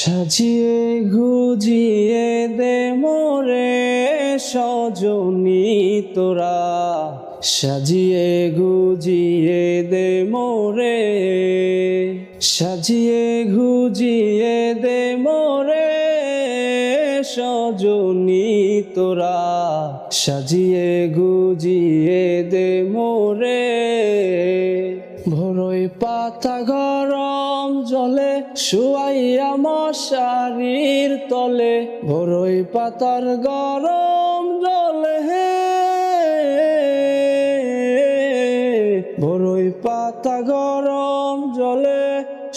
সাজিয়ে গুজিয়ে দে মোরে সজনী তোরা, সাজিয়ে গুজিয়ে দে মোরে, সাজিয়ে গুজিয়ে দে মোরে সজনী তোরা, সাজিয়ে গুজিয়ে দে মোরে। ভোরই পাতা গরম জলে শুয়াইয়া মশারির তলে, ভোরই পাতার গরম জলে, ভোরই পাতা গরম জলে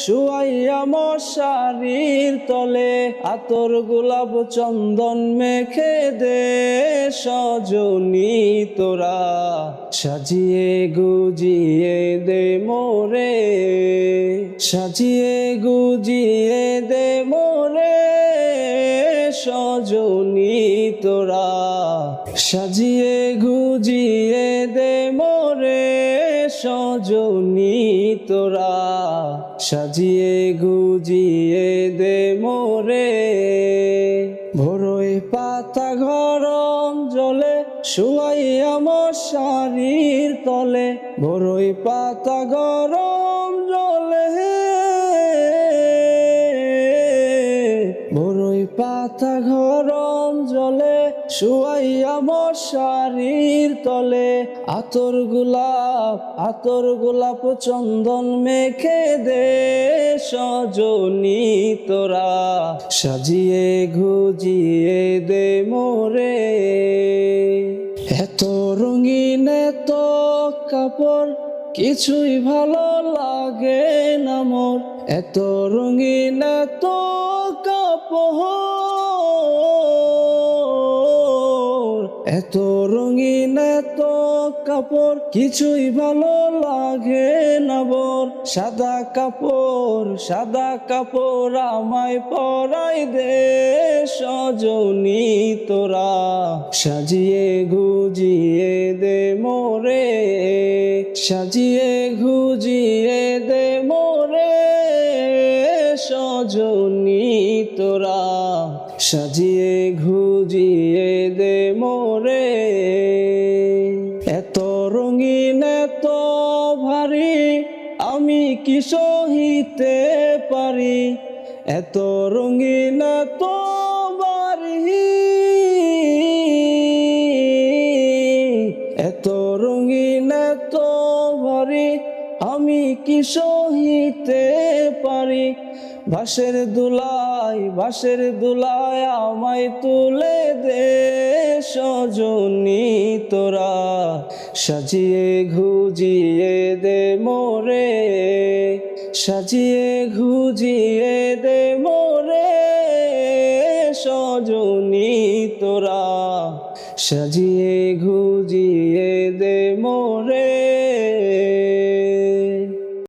শুয়াইয়া মশারির তলে, আতর গোলাপ চন্দন মেখে দে সজনী তোরা, সাজিয়ে গুজিয়ে দে মোরে, সাজিয়ে গুজিয়ে দে মোরে সজনী তোরা, সাজিয়ে গুজিয়ে দে মোরে সজনী তোরা, সাজিয়ে গুজিয়ে দে মোরে। ভোরই পাতা গরম জলে শুয়াইয়া মশারির তলে, ভোরই পাতা গরম জলে, ভোরই পাতা গরম জলে শুয়াইয়া মশারির তলে, আতর গোলাপ চন্দন মেখে দে সজনী তোরা, সাজিয়ে গুজিয়ে দে মোরে। এত রঙিন এত কাপড় কিছুই ভালো লাগে না মোর, এত রঙিন এত কাপড়, এত রঙিন এত কাপড় কিছুই ভালো লাগে না মোর। সাদা কাপড় আমায় পরাই দে সজনী তোরা, সাজিয়ে গুজিয়ে দে মোরে, সাজিয়ে গুজিয়ে দে মোরে সজনী তোরা, সাজিয়ে গুজিয়ে দে মোরে। এত রঙিন এত ভারী আমি কি সহিতে পারি, এত রঙিন এত ভারী, এত রঙিন এত ভারী আমি কি সহিতে পারি। বাঁশের দোলায় আমায় তুলে দে সজনী তোরা, সাজিয়ে গুজিয়ে দে মোরে, সাজিয়ে গুজিয়ে দে মোরে সজনী তোরা, সাজিয়ে গুজিয়ে দে মোরে।